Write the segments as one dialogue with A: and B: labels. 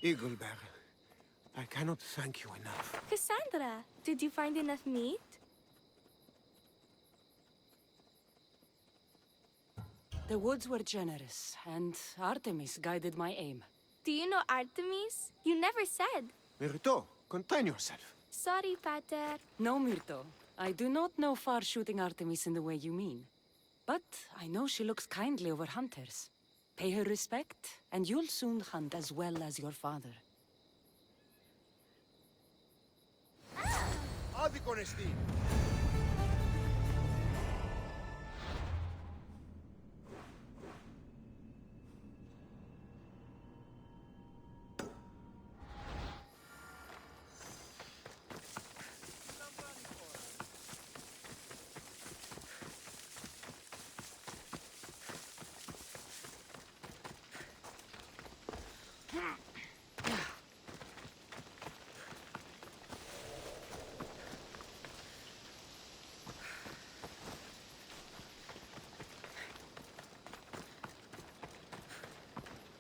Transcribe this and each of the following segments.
A: Eaglebearer, I cannot thank you enough.
B: Cassandra, did you find enough meat?
C: The woods were generous, and Artemis guided my aim.
B: Do you know Artemis? You never said.
A: Myrto, contain yourself.
B: Sorry, Pater.
C: No, Myrto. I do not know far-shooting Artemis in the way you mean. But I know she looks kindly over hunters. Pay her respect, and you'll soon hunt as well as your father.
A: Άδικον εστί.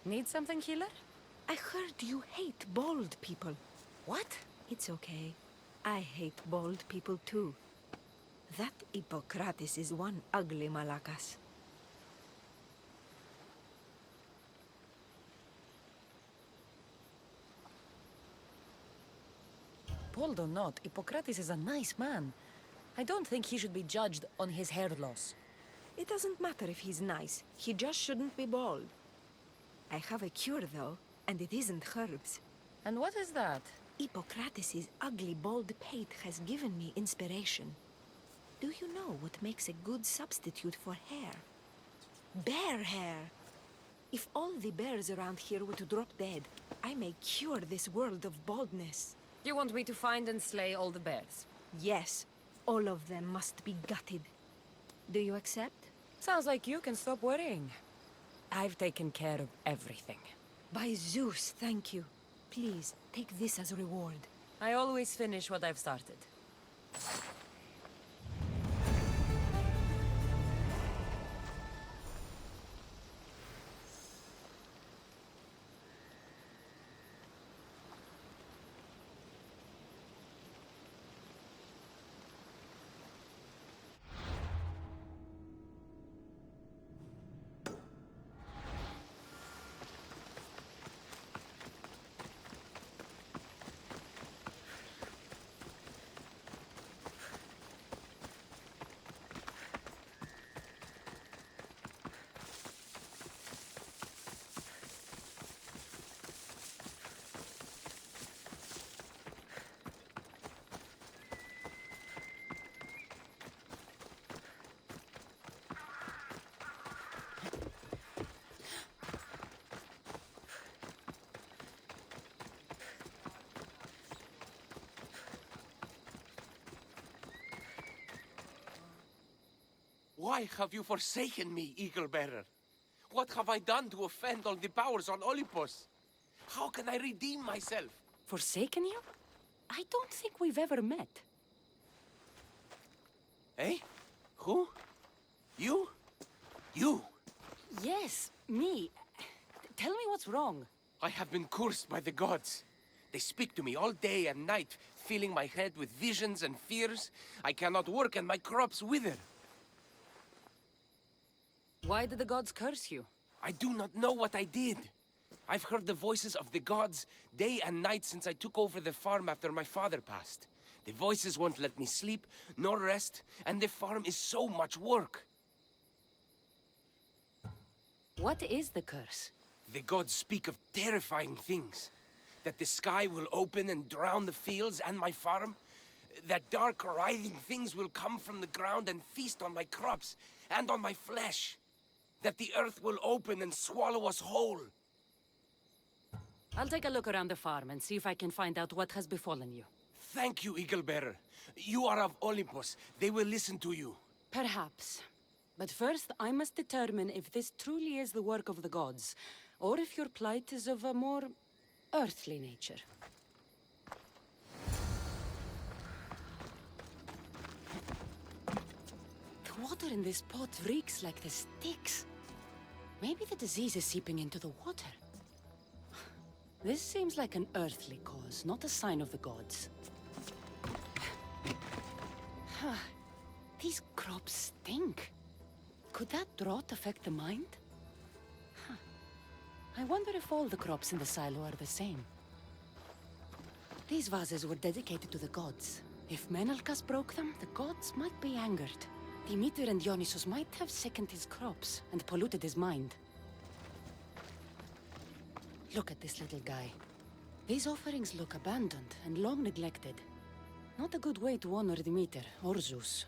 C: Need something, healer?
D: I heard you hate bald people.
C: What?
D: It's okay. I hate bald people too. That Hippocrates is one ugly Malakas.
C: Bald or not, Hippocrates is a nice man. I don't think he should be judged on his hair loss.
D: It doesn't matter if he's nice. He just shouldn't be bald. I have a cure though, and it isn't herbs.
C: And what is that?
D: Hippocrates' ugly bald pate has given me inspiration. Do you know what makes a good substitute for hair? Bear hair! If all the bears around here were to drop dead, I may cure this world of baldness.
C: You want me to find and slay all the bears?
D: Yes, all of them must be gutted. Do you accept?
C: Sounds like you can stop worrying. I've taken care of everything.
D: By Zeus, thank you. Please, take this as a reward.
C: I always finish what I've started.
E: Why have you forsaken me, Eagle-bearer? What have I done to offend all the powers on Olympus? How can I redeem myself?
C: Forsaken you? I don't think we've ever met.
E: Eh? Who? You? You?
C: Yes, me. Tell me what's wrong.
E: I have been cursed by the gods. They speak to me all day and night, filling my head with visions and fears. I cannot work and my crops wither.
C: Why did the gods curse you?
E: I do not know what I did. I've heard the voices of the gods day and night since I took over the farm after my father passed. The voices won't let me sleep, nor rest, and the farm is so much work.
C: What is the curse?
E: The gods speak of terrifying things. That the sky will open and drown the fields and my farm. That dark, writhing things will come from the ground and feast on my crops and on my flesh. That the earth will open and swallow us whole.
C: I'll take a look around the farm and see if I can find out what has befallen you.
E: Thank you, Eagle-bearer. You are of Olympus. They will listen to you.
C: Perhaps. But first, I must determine if this truly is the work of the gods, or if your plight is of a more earthly nature. The water in this pot reeks like the sticks. Maybe the disease is seeping into the water. This seems like an earthly cause, not a sign of the gods. These crops stink. Could that drought affect the mind? I wonder if all the crops in the silo are the same. These vases were dedicated to the gods. If Menalcas broke them, the gods might be angered. Demeter and Dionysus might have sickened his crops and polluted his mind. Look at this little guy. These offerings look abandoned and long neglected. Not a good way to honor Demeter or Zeus.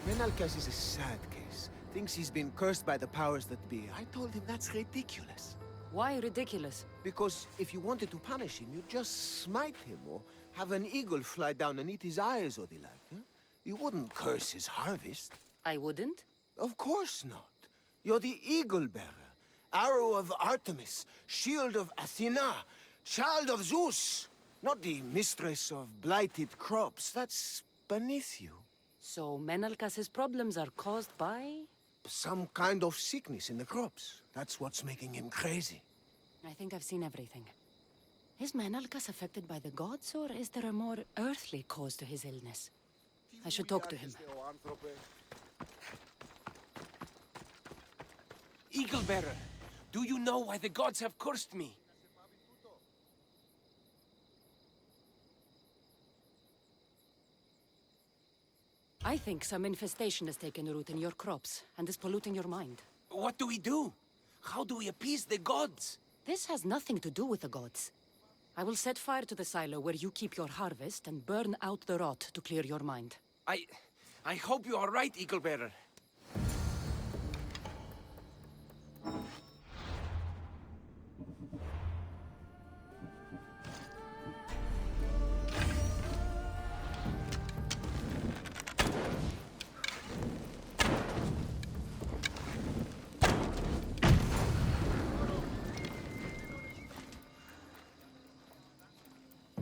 A: Menalcas is a sad case. Thinks he's been cursed by the powers that be. I told him that's ridiculous.
C: Why ridiculous?
A: Because if you wanted to punish him, you'd just smite him or have an eagle fly down and eat his eyes or the like. Huh? You wouldn't curse his harvest.
C: I wouldn't?
A: Of course not. You're the eagle bearer, arrow of Artemis, shield of Athena, child of Zeus. Not the mistress of blighted crops. That's beneath you.
C: So Menalcas's problems are caused by?
A: Some kind of sickness in the crops. That's what's making him crazy.
C: I think I've seen everything. Is Menalcas affected by the gods, or is there a more earthly cause to his illness? I should talk to him.
E: Eagle Bearer, do you know why the gods have cursed me?
C: I think some infestation has taken root in your crops and is polluting your mind.
E: What do we do? How do we appease the gods?
C: This has nothing to do with the gods. I will set fire to the silo where you keep your harvest and burn out the rot to clear your mind.
E: I hope you are right, Eagle Bearer.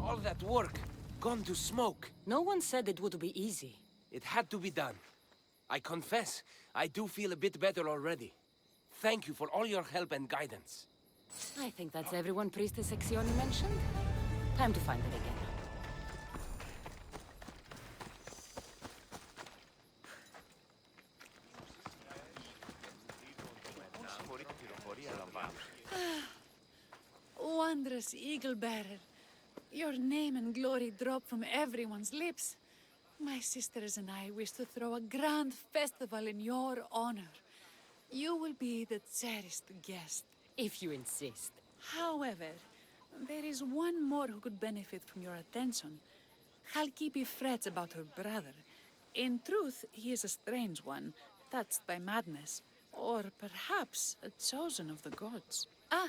E: All that work, gone to smoke.
C: No one said it would be easy.
E: It had to be done. I confess, I do feel a bit better already. Thank you for all your help and guidance.
C: I think that's everyone Priestess Exioni mentioned. Time to find it again.
F: Wondrous Eagle Bearer, your name and glory drop from everyone's lips. My sisters and I wish to throw a grand festival in your honor. You will be the cherished guest.
C: If you insist.
F: However, there is one more who could benefit from your attention. Halkipi frets about her brother. In truth, he is a strange one, touched by madness. Or perhaps a chosen of the gods. Ah,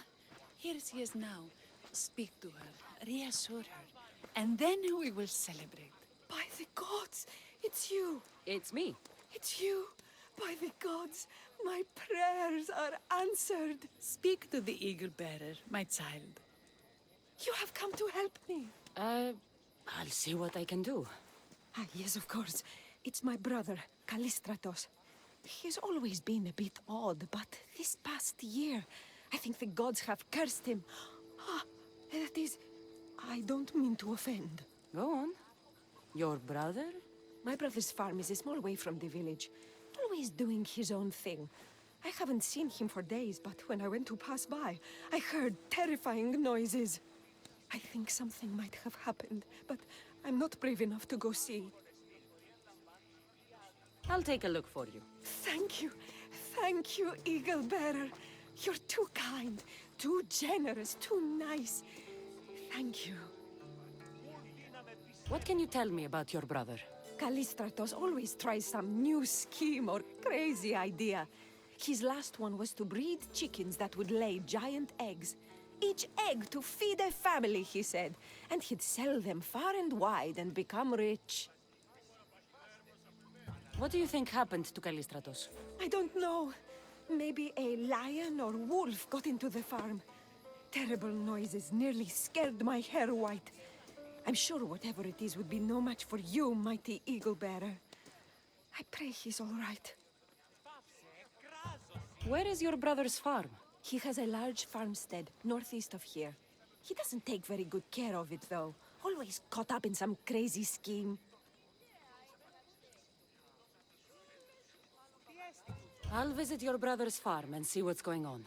F: here she is now. Speak to her, reassure her, and then we will celebrate.
D: By the gods, it's you.
C: It's me.
D: It's you. By the gods, my prayers are answered.
F: Speak to the Eagle Bearer, my child.
D: You have come to help me.
C: I'll see what I can do.
D: Ah, yes, of course. It's my brother, Callistratos. He's always been a bit odd, but this past year, I think the gods have cursed him. Ah, that is... I don't mean to offend.
C: Go on. Your brother?
D: My brother's farm is a small way from the village. Always doing his own thing. I haven't seen him for days, but when I went to pass by, I heard terrifying noises. I think something might have happened, but I'm not brave enough to go see.
C: I'll take a look for you.
D: Thank you. Thank you, Eagle Bearer. You're too kind, too generous, too nice. Thank you.
C: What can you tell me about your brother?
D: Callistratos always tries some new scheme or crazy idea. His last one was to breed chickens that would lay giant eggs. Each egg to feed a family, he said. And he'd sell them far and wide and become rich.
C: What do you think happened to Callistratos?
D: I don't know. Maybe a lion or wolf got into the farm. Terrible noises nearly scared my hair white. I'm sure whatever it is would be no match for you, mighty Eagle Bearer. I pray he's all right.
C: Where is your brother's farm?
D: He has a large farmstead northeast of here. He doesn't take very good care of it, though. Always caught up in some crazy scheme.
C: I'll visit your brother's farm and see what's going on.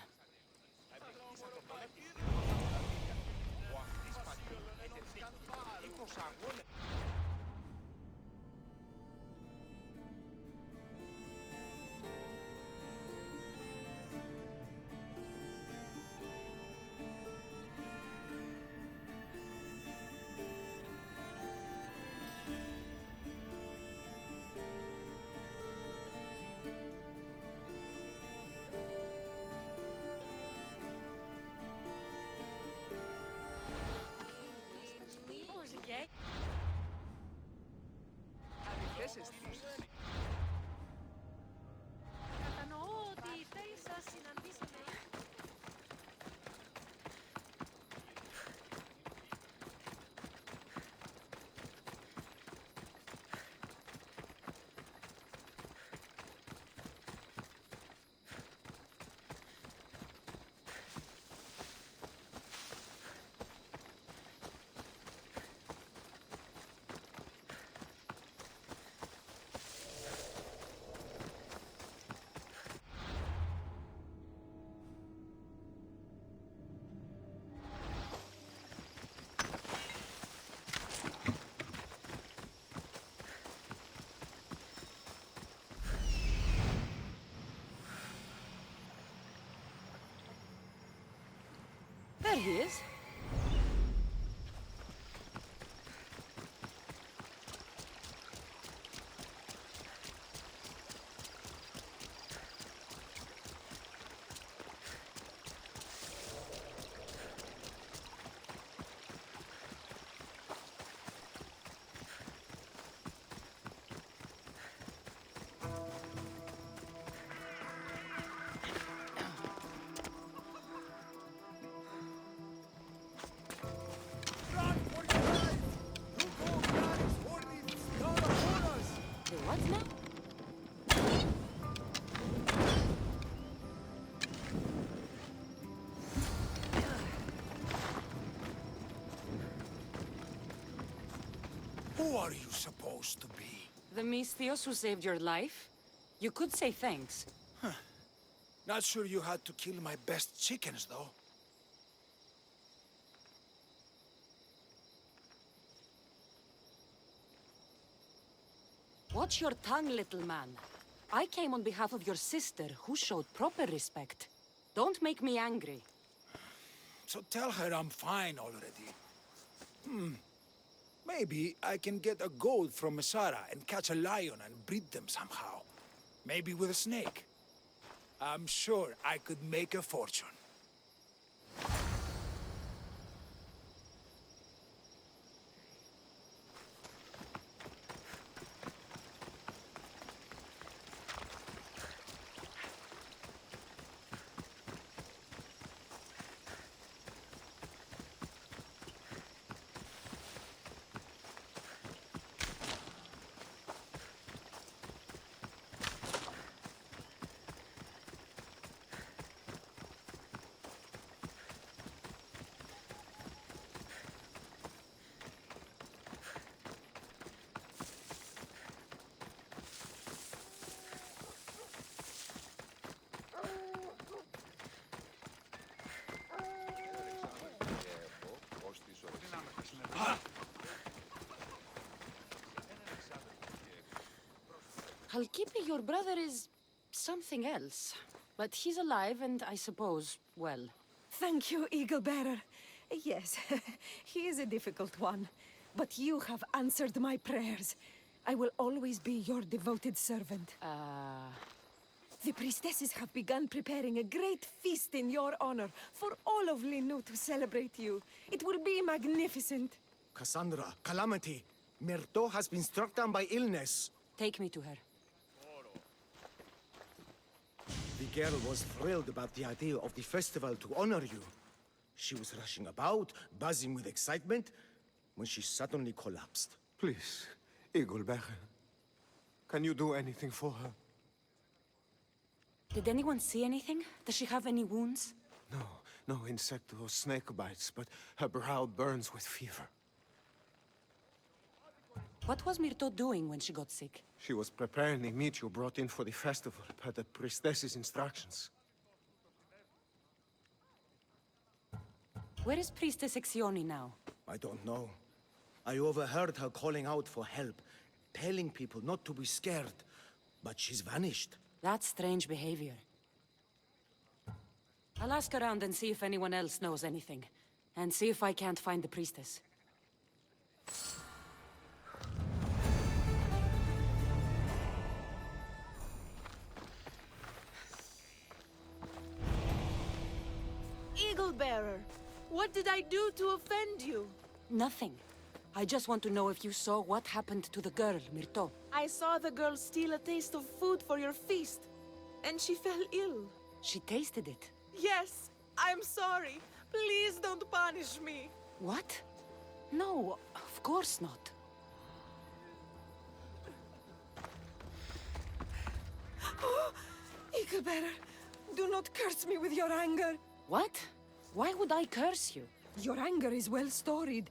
C: There he is. The what now?
G: Who are you supposed to be?
C: The Misthios who saved your life? You could say thanks.
G: Not sure you had to kill my best chickens, though.
C: Watch your tongue, little man. I came on behalf of your sister, who showed proper respect. Don't make me angry.
G: So tell her I'm fine already. Maybe I can get a gold from Masara and catch a lion and breed them somehow. Maybe with a snake. I'm sure I could make a fortune.
C: Halkipi, your brother is something else. But he's alive and I suppose, well.
D: Thank you, Eagle Bearer. Yes, he is a difficult one. But you have answered my prayers. I will always be your devoted servant. The priestesses have begun preparing a great feast in your honor for all of Linu to celebrate you. It will be magnificent.
A: Cassandra, Calamity. Myrto has been struck down by illness.
C: Take me to her.
A: The girl was thrilled about the idea of the festival to honor you. She was rushing about, buzzing with excitement, when she suddenly collapsed.
H: Please, Eagle Bearer. Can you do anything for her?
C: Did anyone see anything? Does she have any wounds?
A: No insect or snake bites, but her brow burns with fever.
C: What was Myrto doing when she got sick?
A: She was preparing the meat you brought in for the festival, per the priestess's instructions.
C: Where is Priestess Exioni now?
H: I don't know. I overheard her calling out for help, telling people not to be scared. But she's vanished.
C: That's strange behavior. I'll ask around and see if anyone else knows anything. And see if I can't find the priestess.
I: Eagle Bearer, what did I do to offend you?
C: Nothing. I just want to know if you saw what happened to the girl, Myrto.
I: I saw the girl steal a taste of food for your feast, and she fell ill.
C: She tasted it.
I: Yes, I'm sorry. Please don't punish me.
C: What? No, of course not.
D: Eagle Bearer, do not curse me with your anger.
C: What? Why would I curse you?
D: Your anger is well storied.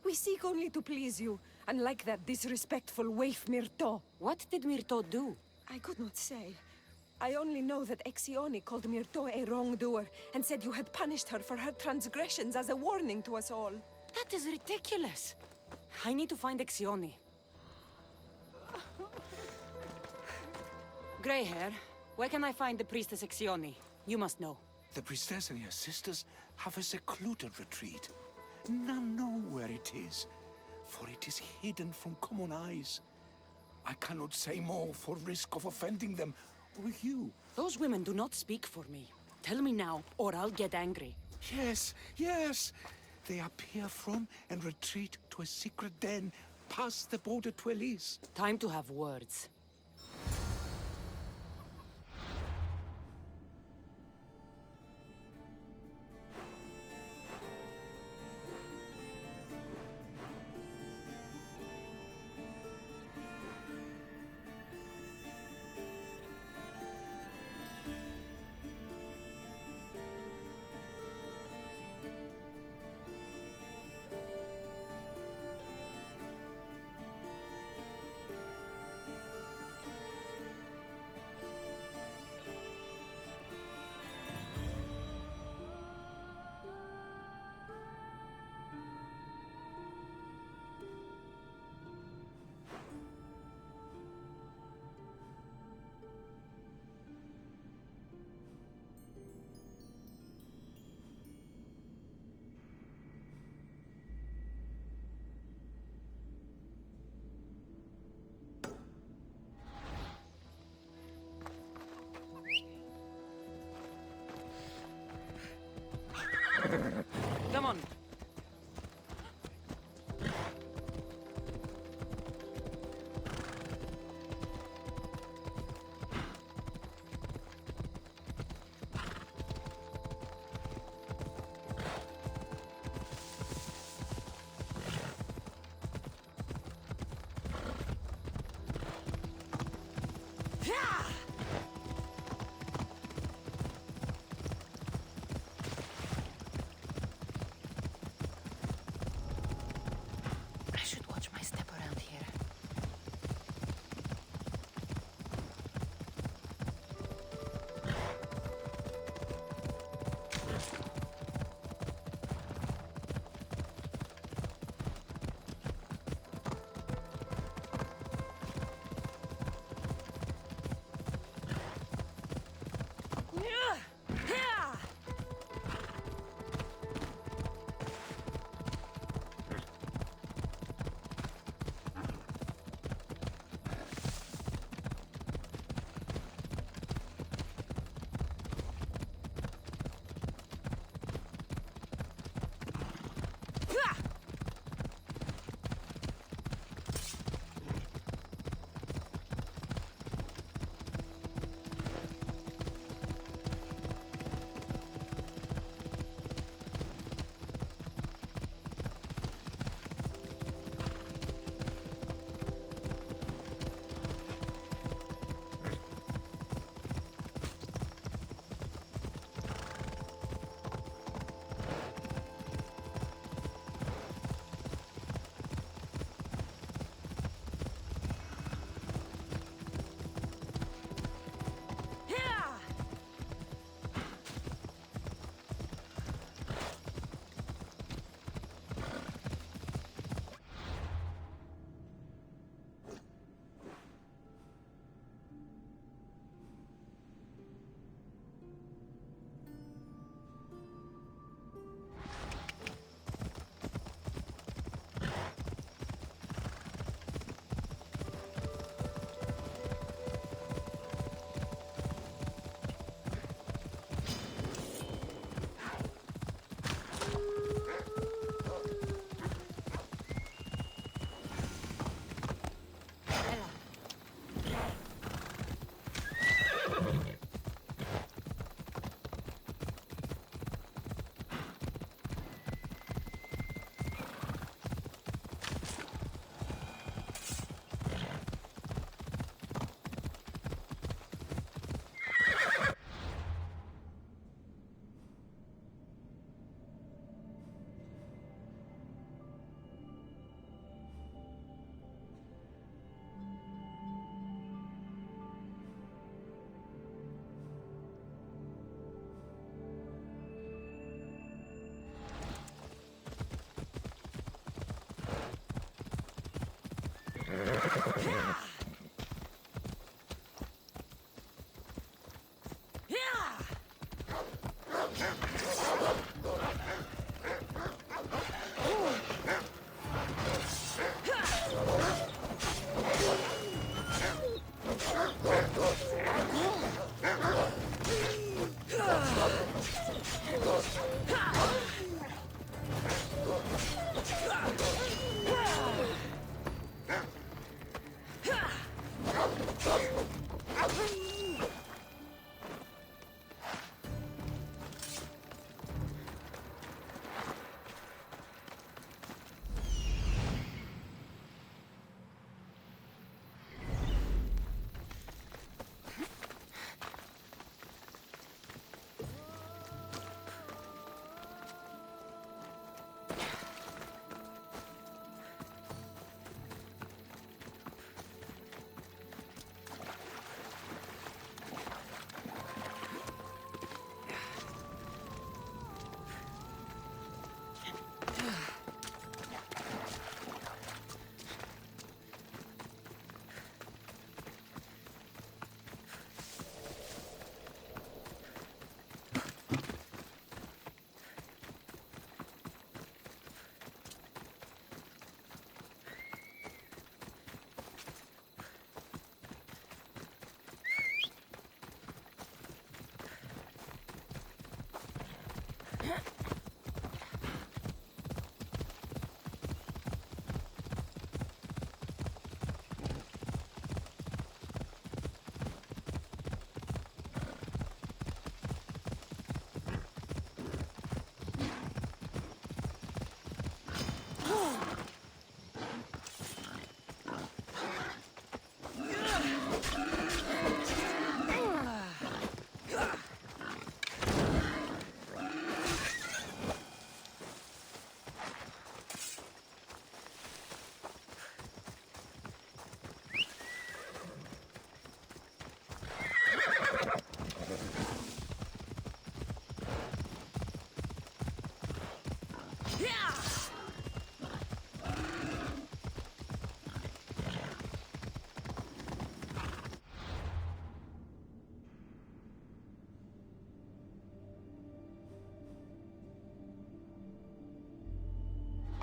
D: We seek only to please you, unlike that disrespectful waif Myrto.
C: What did Myrto do?
D: I could not say. I only know that Exioni called Myrto a wrongdoer and said you had punished her for her transgressions as a warning to us all.
C: That is ridiculous. I need to find Exioni. Grey hair, where can I find the priestess Exioni? You must know.
J: The priestess and her sisters have a secluded retreat. None know where it is, for it is hidden from common eyes. I cannot say more for risk of offending them or you.
C: Those women do not speak for me. Tell me now, or I'll get angry.
J: Yes, yes. They appear from and retreat to a secret den past the border to Elise.
C: Time to have words. Come on. I should watch my step around here.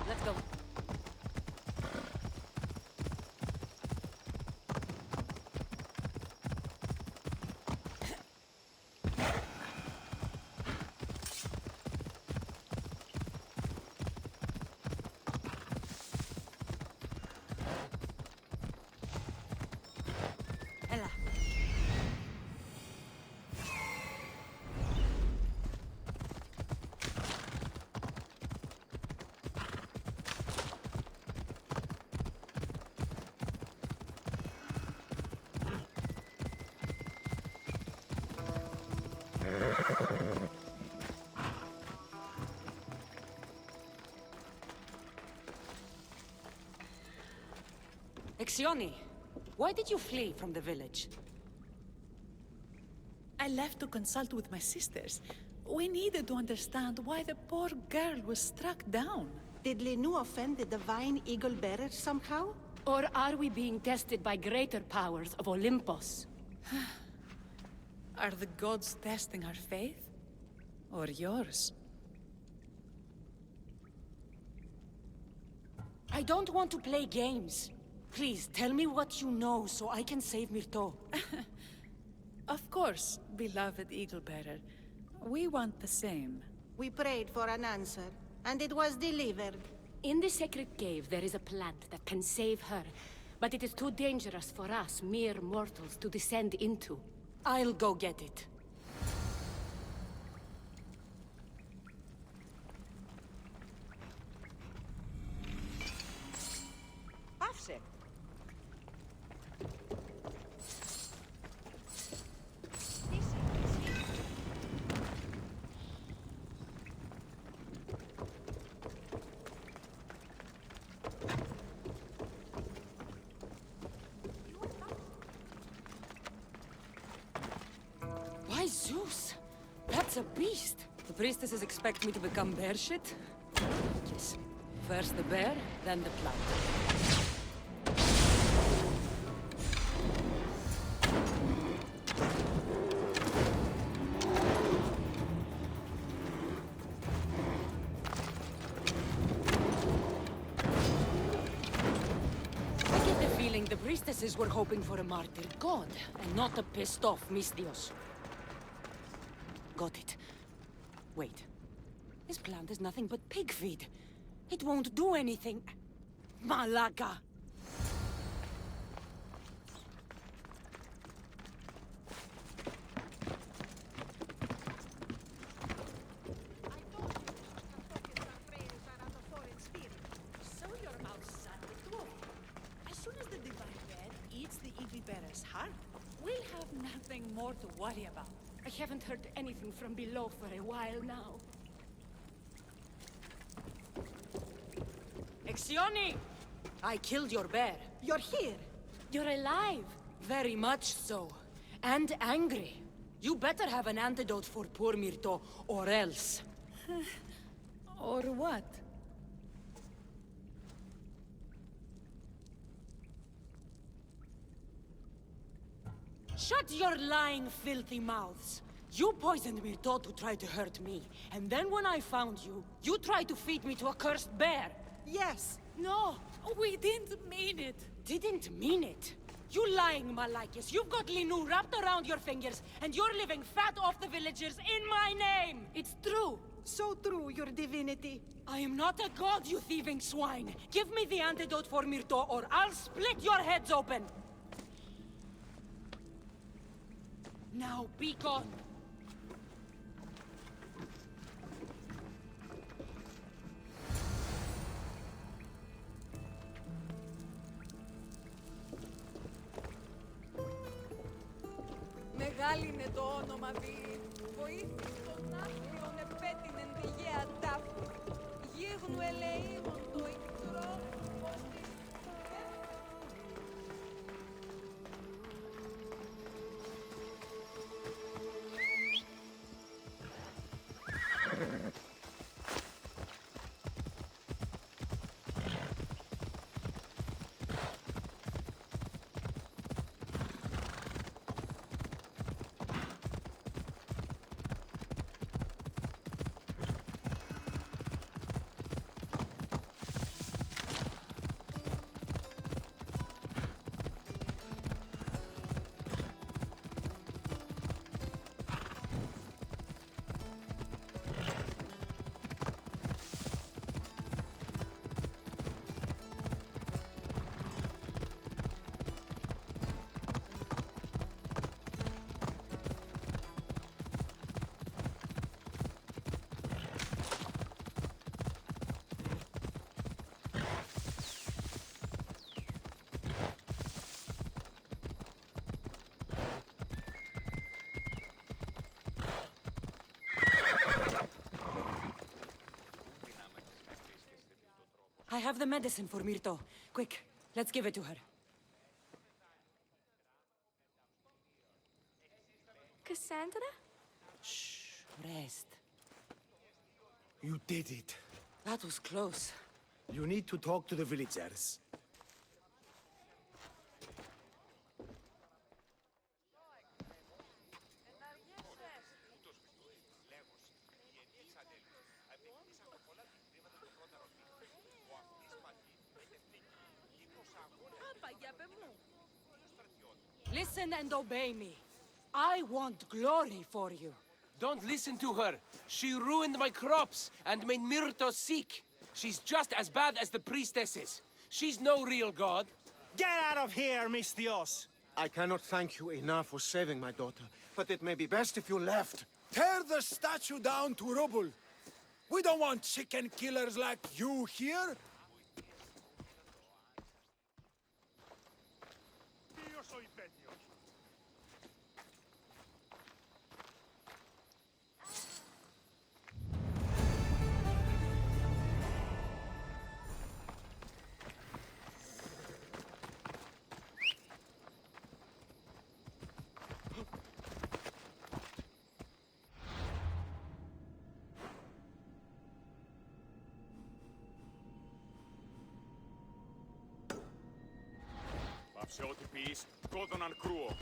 C: Let's go.
D: Ella.
C: Exioni, why did you flee from the village?
F: I left to consult with my sisters. We needed to understand why the poor girl was struck down.
I: Did Lenu offend the divine eagle bearer somehow?
C: Or are we being tested by greater powers of Olympus?
F: Are the gods testing our faith? Or yours?
C: I don't want to play games. Please, tell me what you know so I can save Myrto.
F: Of course, beloved eagle bearer. We want the same.
I: We prayed for an answer, and it was delivered.
C: In the sacred cave, there is a plant that can save her, but it is too dangerous for us, mere mortals, to descend into. I'll go get it.
I: Afse.
C: Why Zeus? That's a beast. The priestesses expect me to become bear shit? Yes. First the bear, then the plant. priestesses were hoping for a martyred god, and not a pissed-off Misthios. Got it. Wait. This plant is nothing but pig feed. It won't do anything. Malaka!
F: So your mouth son with dwarf. As soon as the divine bear eats the evil bearer's heart, we'll have nothing more to worry about.
C: I haven't heard anything from below for a while now. Exioni! I killed your bear.
I: You're here.
C: You're alive. Very much so. And angry. You better have an antidote for poor Myrto, or else.
F: Or what?
C: Shut your lying, filthy mouths. You poisoned Myrto to try to hurt me. And then when I found you, you tried to feed me to a cursed bear.
I: Yes.
C: No,
F: We didn't mean it.
C: didn't mean it. You lying Malakis. You've got Linu wrapped around your fingers, and you're living fat off the villagers in my name. It's true.
I: So true, your divinity.
C: I am not a god, you thieving swine. Give me the antidote for Myrto, or I'll split your heads open. Now be gone.
I: Μεγάλη είναι το όνομα Βίλη. Βοήθησε τον άθλιον επέτεινεν τη γέα τάφου. Γίγνου ελεήμων το ικτρό, ως της...
C: I have the medicine for Myrto. Quick, let's give it to her.
B: Cassandra?
C: Shh, rest.
H: You did it.
C: That was close.
H: You need to talk to the villagers.
C: Listen and obey me. I want glory for you.
E: Don't listen to her. She ruined my crops and made Myrto sick. She's just as bad as the priestesses. She's no real god.
K: Get out of here, Misthios!
A: I cannot thank you enough for saving my daughter, but it may be best if you left.
G: Tear the statue down to rubble. We don't want chicken killers like you here.
L: Πάψε ό,τι πεις, κόδωναν κρούο.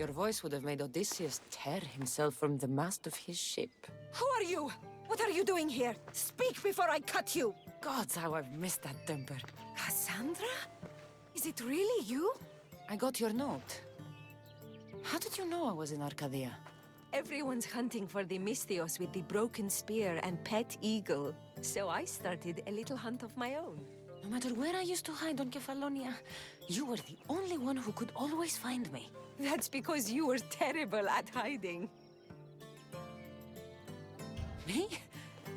C: Your voice would have made Odysseus tear himself from the mast of his ship.
D: Who are you? What are you doing here? Speak before I cut you!
C: Gods, how I've missed that temper.
D: Cassandra? Is it really you?
C: I got your note. How did you know I was in Arcadia?
D: Everyone's hunting for the Misthios with the broken spear and pet eagle. So I started a little hunt of my own.
C: No matter where I used to hide on Kefalonia, you were the only one who could always find me.
D: That's because you were terrible at hiding.
C: Me?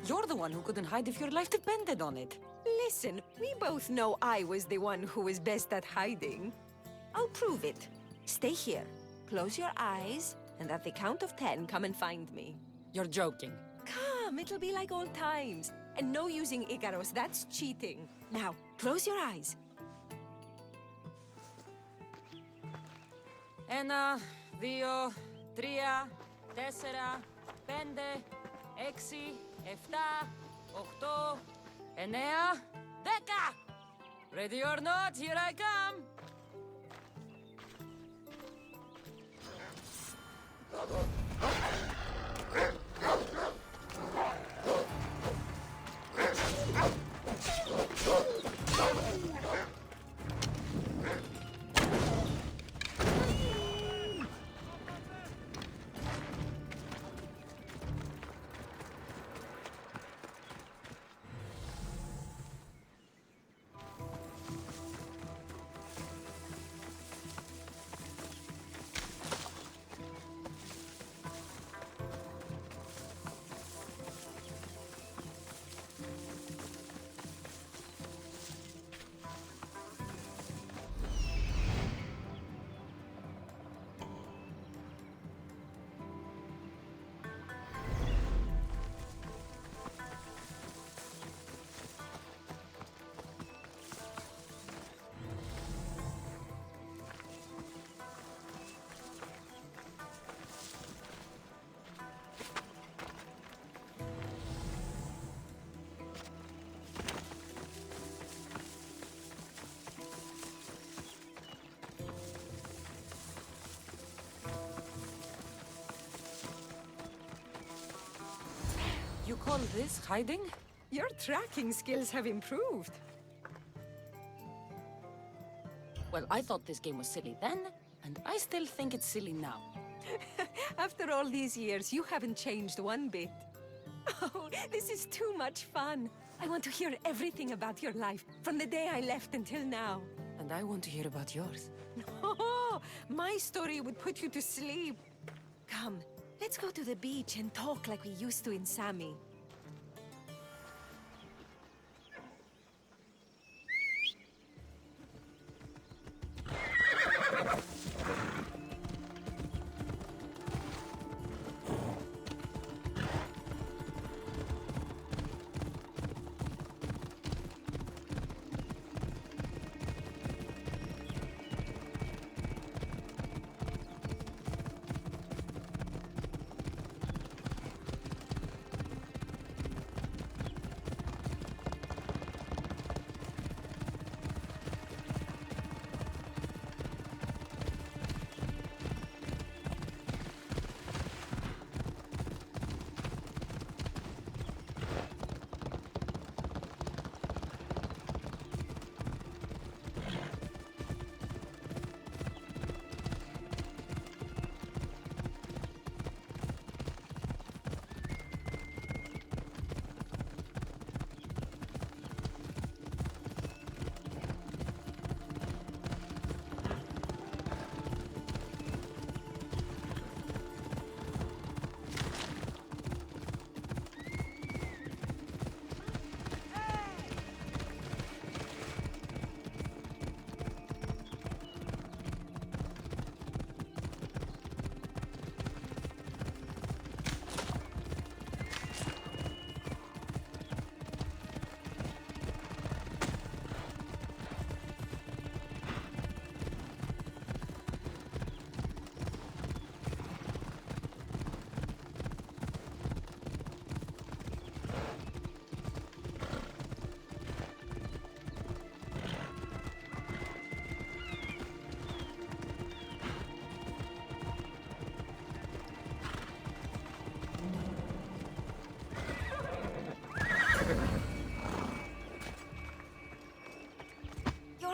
C: You're the one who couldn't hide if your life depended on it.
D: Listen, we both know I was the one who was best at hiding. I'll prove it. Stay here, close your eyes, and at the count of 10, come and find me.
C: You're joking.
D: Come, it'll be like old times. And no using Icaros, that's cheating. Now, close your eyes.
C: Ένα, δύο, τρία, τέσσερα, πέντε, έξι, εφτά, οχτώ, εννέα, δέκα! Ready or not, here I come! You call this hiding?
D: Your tracking skills have improved.
C: Well, I thought this game was silly then, and I still think it's silly now.
D: After all these years, you haven't changed one bit. Oh, this is too much fun. I want to hear everything about your life, from the day I left until now.
C: And I want to hear about yours.
D: Oh, my story would put you to sleep. Come, let's go to the beach and talk like we used to in Sami.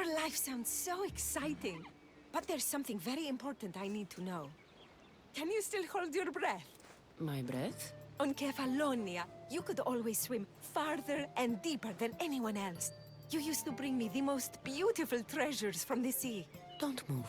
D: Your life sounds so exciting. But there's something very important I need to know. Can you still hold your breath?
C: My breath?
D: On Kefalonia, you could always swim farther and deeper than anyone else. You used to bring me the most beautiful treasures from the sea.
C: Don't move.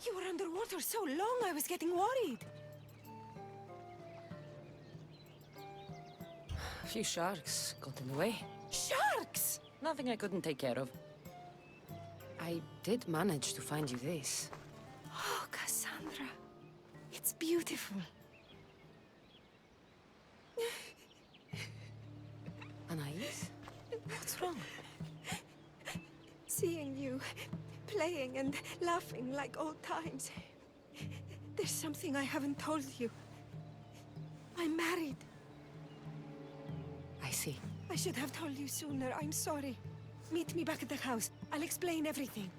D: You were underwater so long, I was getting worried.
C: A few sharks got in the way.
D: Sharks!
C: Nothing I couldn't take care of. I did manage to find you this.
D: Oh, Cassandra. It's beautiful.
C: Anais? What's wrong?
D: Seeing you playing and laughing like old times. There's something I haven't told you. I'm married.
C: I see.
D: I should have told you sooner. I'm sorry. Meet me back at the house. I'll explain everything.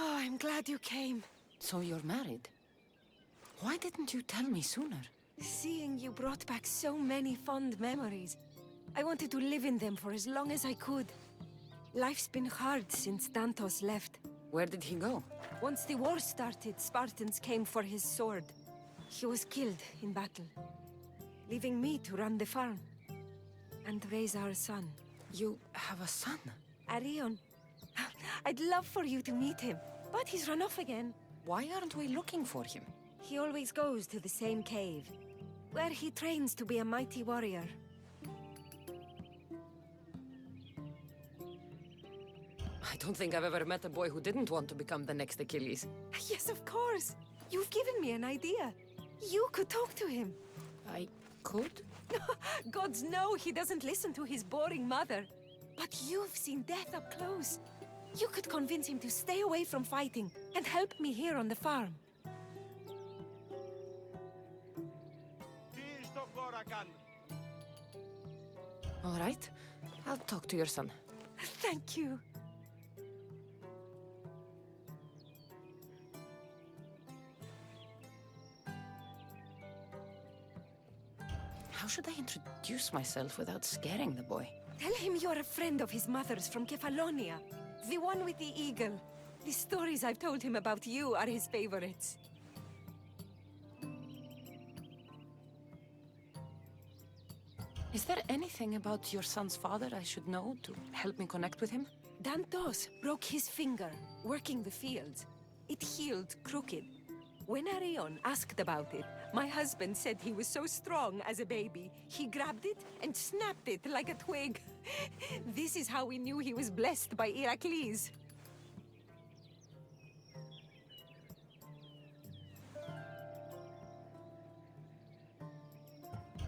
D: Oh, I'm glad you came.
C: So you're married? Why didn't you tell me sooner?
D: Seeing you brought back so many fond memories. I wanted to live in them for as long as I could. Life's been hard since Dantos left.
C: Where did he go?
D: Once the war started, Spartans came for his sword. He was killed in battle, leaving me to run the farm and raise our son.
C: You have a son?
D: Arion. I'd love for you to meet him, but he's run off again.
C: Why aren't we looking for him?
D: He always goes to the same cave, where he trains to be a mighty warrior.
C: I don't think I've ever met a boy who didn't want to become the next Achilles.
D: Yes, of course. You've given me an idea. You could talk to him.
C: I could?
D: Gods know he doesn't listen to his boring mother. But you've seen death up close. You could convince him to stay away from fighting and help me here on the farm.
C: All right. I'll talk to your son.
D: Thank you.
C: How should I introduce myself without scaring the boy?
D: Tell him you're a friend of his mother's from Kefalonia. The one with the eagle. The stories I've told him about you are his favorites.
C: Is there anything about your son's father I should know to help me connect with him?
D: Dantos broke his finger working the fields. It healed crooked. When Arion asked about it, my husband said he was so strong as a baby, he grabbed it and snapped it like a twig. This is how we knew he was blessed by Heracles.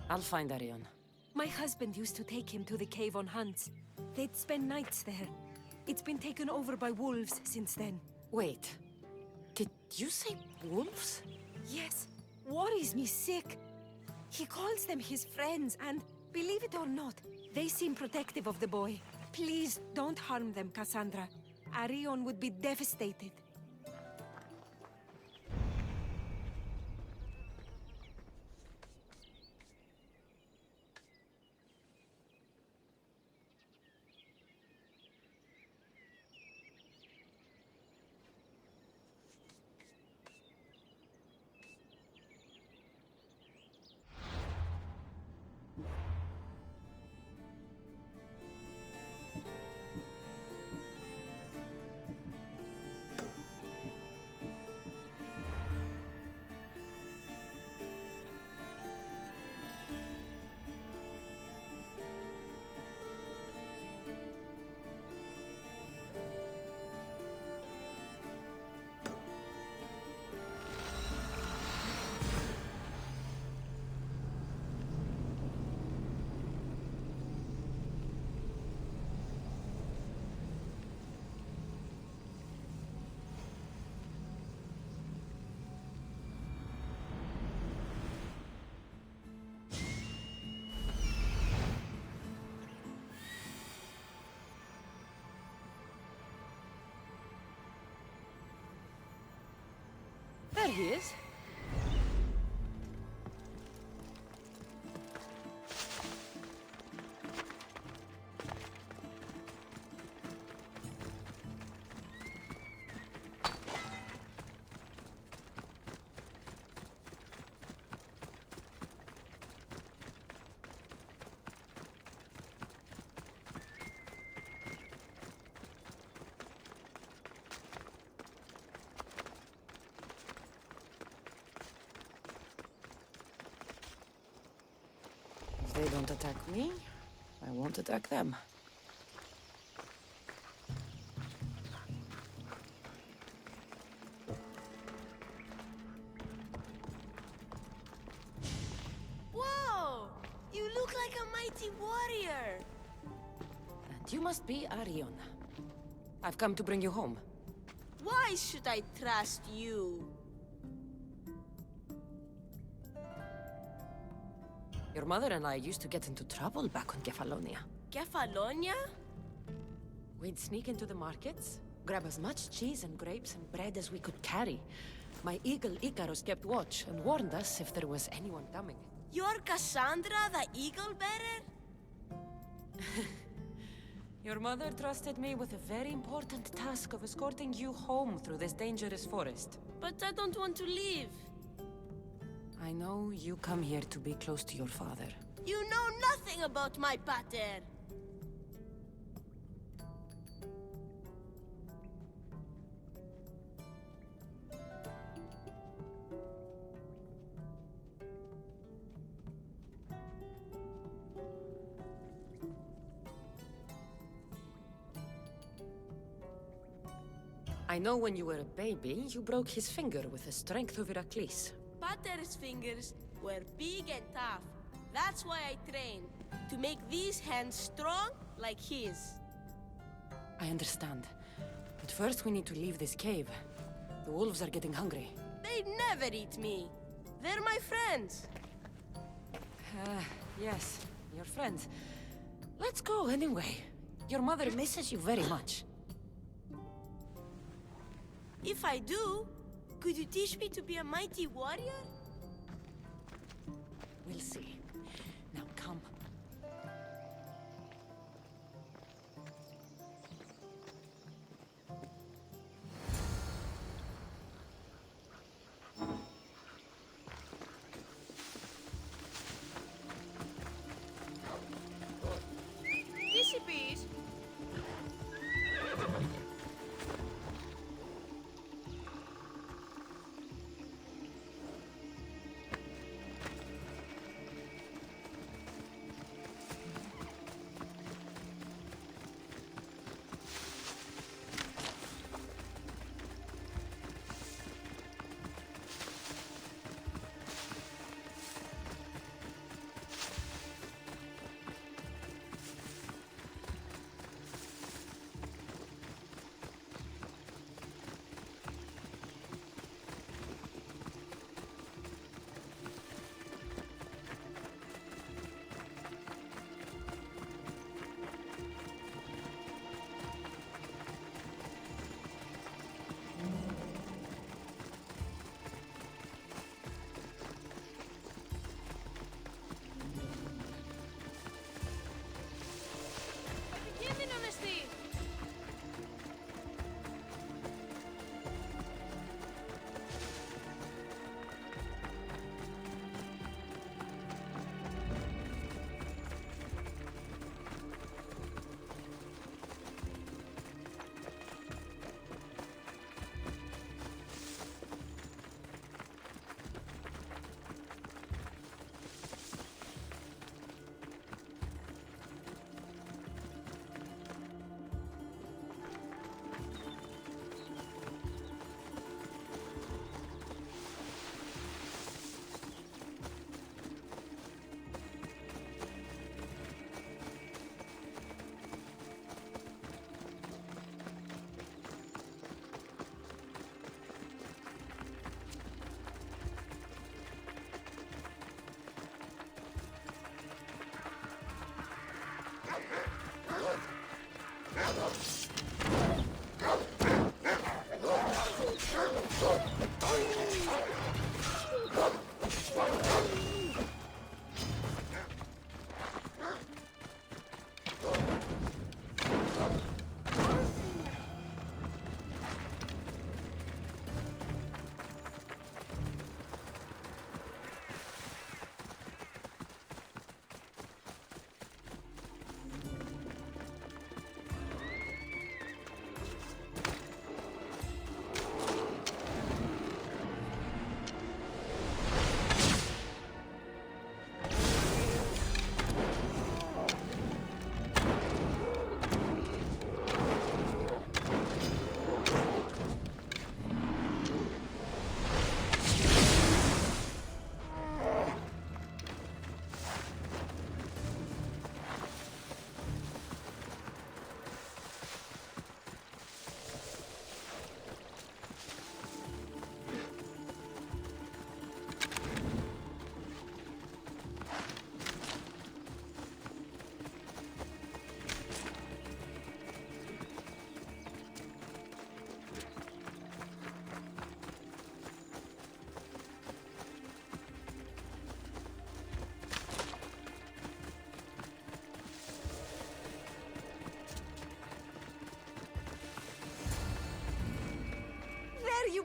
C: I'll find Arion.
D: My husband used to take him to the cave on hunts. They'd spend nights there. It's been taken over by wolves since then.
C: Wait. Did you say wolves?
D: Yes. Worries me sick. He calls them his friends, and believe it or not, they seem protective of the boy. Please don't harm them, Cassandra. Arion would be devastated.
C: There he is. If they don't attack me, I won't attack them.
M: Whoa! You look like a mighty warrior!
C: And you must be Arion. I've come to bring you home.
M: Why should I trust you?
C: Your mother and I used to get into trouble back on Kefalonia.
M: Kefalonia?
C: We'd sneak into the markets, Grab as much cheese and grapes and bread as we could carry. My eagle Icarus kept watch and warned us if there was anyone coming.
M: You're Cassandra, the eagle bearer?
C: Your mother trusted me with a very important task of escorting you home through this dangerous forest.
M: But I don't want to leave.
C: I know you come here to be close to your father.
M: You know nothing about my pater.
C: I know when you were a baby, you broke his finger with the strength of Heracles.
M: Pater's fingers were big and tough. That's why I trained, to make these hands strong like his.
C: I understand. But first we need to leave this cave. The wolves are getting hungry.
M: They never eat me. They're my friends.
C: Yes, your friends. Let's go anyway. Your mother misses you very much.
M: If I do, could you teach me to be a mighty warrior?
C: We'll see. Now come.
M: Disipes.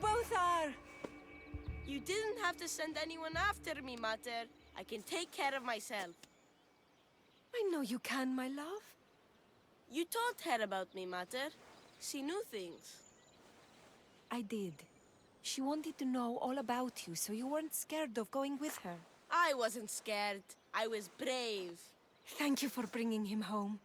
D: both are!
M: You didn't have to send anyone after me, Mater. I can take care of myself.
D: I know you can, my love.
M: You told her about me, Mater. She knew things.
D: I did. She wanted to know all about you, so you weren't scared of going with her.
M: I wasn't scared. I was brave.
D: Thank you for bringing him home.